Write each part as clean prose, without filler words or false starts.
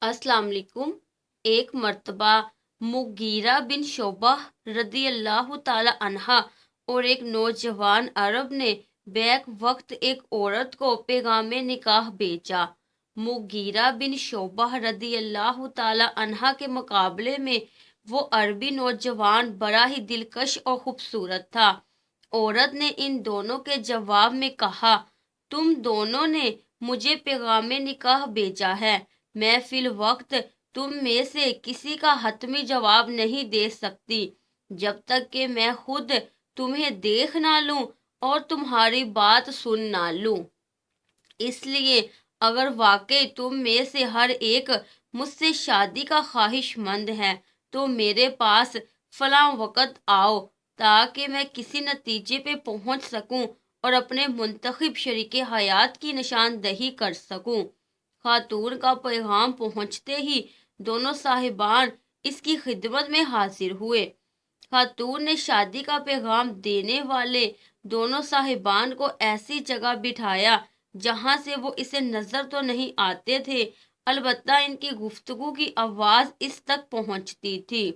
अस्सलाम वालेकुम। एक मर्तबा मुगीरा बिन शोबा रदी अल्लाह ताला अन्हा और एक नौजवान अरब ने बैक वक्त एक औरत को पैगाम निकाह भेजा। मुगीरा बिन शोबा रदी अल्लाह ताला अन्हा के मुकाबले में वो अरबी नौजवान बड़ा ही दिलकश और खूबसूरत था। औरत ने इन दोनों के जवाब में कहा, तुम दोनों ने मुझे पैगाम निकाह भेजा है। मैं फिल वक्त तुम में से किसी का हतमी जवाब नहीं दे सकती जब तक कि मैं खुद तुम्हें देख ना लूं और तुम्हारी बात सुन ना लूं। इसलिए अगर वाकई तुम में से हर एक मुझसे शादी का ख्वाहिशमंद है तो मेरे पास फलां वक़्त आओ ताकि मैं किसी नतीजे पे पहुंच सकूं और अपने मुंतखब शरीके हयात की निशानदही कर सकूं। खातून का पैगाम पहुंचते ही दोनों साहिबान इसकी खिदमत में हाजिर हुए। खातून ने शादी का पैगाम देने वाले दोनों साहिबान को ऐसी जगह बिठाया जहां से वो इसे नजर तो नहीं आते थे, अलबत्ता इनकी गुफ्तगू की आवाज इस तक पहुंचती थी।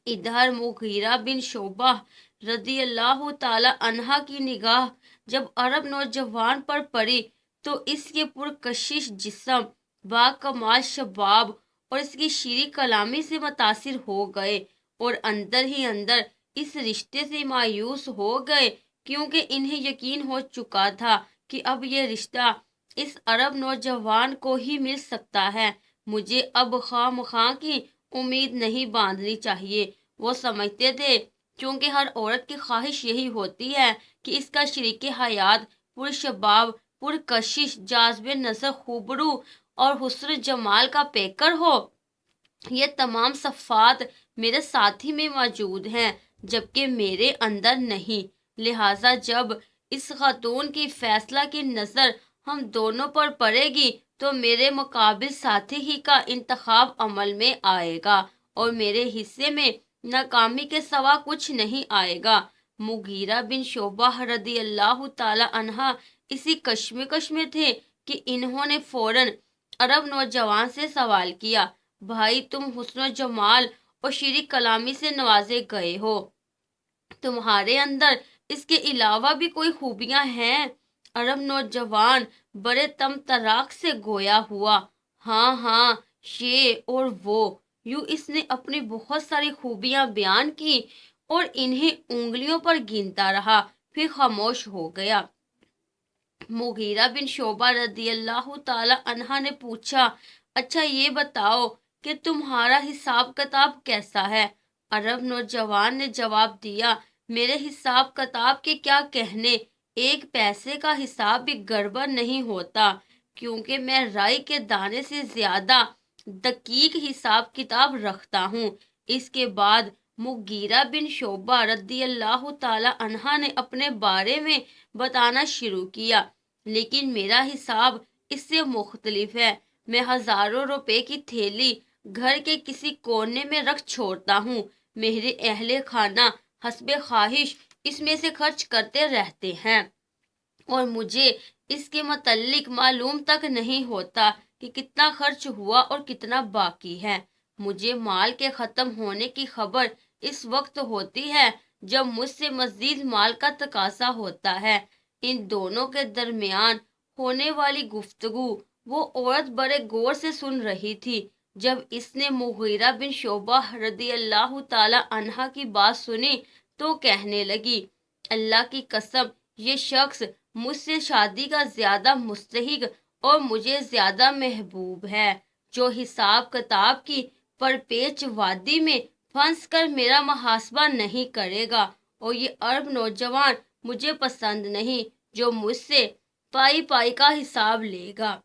इधर मुगीरा बिन शोबा रदी अल्लाह ताला अन्हा की निगाह जब अरब नौजवान पर पड़ी तो इसके पुरकशिश जिस्म, बाकमाल शबाब और इसकी शीरी कलामी से मुतासिर हो गए और अंदर ही अंदर इस रिश्ते से मायूस हो गए, क्योंकि इन्हें यकीन हो चुका था कि अब ये रिश्ता इस अरब नौजवान को ही मिल सकता है। मुझे अब खामखा की उम्मीद नहीं बांधनी चाहिए। वो समझते थे क्योंकि हर औरत की ख्वाहिश यही होती है कि इसका शरीके हयात पुरशबाब, पुरकशिश, जाज़बे नज़र, खूबरू और हुस्न जमाल का पैकर हो। ये तमाम सफ़ात मेरे साथी में मौजूद हैं जबकि मेरे अंदर नहीं। लिहाजा जब इस खातून की फैसला की नज़र हम दोनों पर पड़ेगी तो मेरे मुकाबिल साथी ही का इंतखाब अमल में आएगा और मेरे हिस्से में नाकामी के सिवा कुछ नहीं आएगा। मुगीरा बिन शोबा रदी अल्लाह ताला अन्हा इसी कश्मकश में थे कि इन्होंने फौरन अरब नौजवान से सवाल किया, भाई तुम हुस्न जमाल और शीरी कलामी से नवाजे गए हो, तुम्हारे अंदर इसके अलावा भी कोई खूबियां हैं? अरब नौजवान बड़े तमतराक से गोया हुआ, हाँ हाँ ये और वो। यूं इसने अपनी बहुत सारी खूबियां बयान की और इन्हें उंगलियों पर गिनता रहा, फिर खामोश हो गया। मुगीरा बिन शोबा रदी अल्लाह ताला अन्हा ने पूछा, अच्छा ये बताओ कि तुम्हारा हिसाब किताब कैसा है? अरब नौजवान ने जवाब दिया, मेरे हिसाब किताब के क्या कहने, एक पैसे का हिसाब भी गड़बड़ नहीं होता, क्योंकि मैं राई के दाने से ज्यादा दकीक हिसाब किताब रखता हूँ। इसके बाद मुगीरा बिन शोबा रदी अल्लाह ताला अन्हा ने अपने बारे में बताना शुरू किया, लेकिन मेरा हिसाब इससे मुख्तलिफ है। मैं हजारों रुपए की थैली घर के किसी कोने में रख छोड़ता हूँ। मेरे अहले खाना हस्बे ख्वाहिश इसमें से खर्च करते रहते हैं और मुझे इसके मुतल्लिक मालूम तक नहीं होता कि कितना खर्च हुआ और कितना बाकी है। मुझे माल के ख़त्म होने की खबर इस वक्त होती है जब मुझसे मज़ीद माल का तकाजा होता है। इन दोनों के दरमियान होने वाली गुफ्तगू वो औरत बड़े गौर से सुन रही थी। जब इसने मुगीरा बिन शोबा रदी अल्लाह ताला अन्हा की बात सुनी तो कहने लगी, अल्लाह की कसम ये शख्स मुझसे शादी का ज्यादा मुस्तहिक और मुझे ज्यादा महबूब है, जो हिसाब किताब की परपेच वादी में फंस कर मेरा मुहासबा नहीं करेगा, और ये अरब नौजवान मुझे पसंद नहीं जो मुझसे पाई पाई का हिसाब लेगा।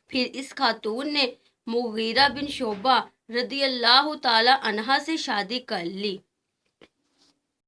फिर इस खातून ने मुगीरा बिन शोबा रदी अल्लाह ताला अन्हा से शादी कर ली।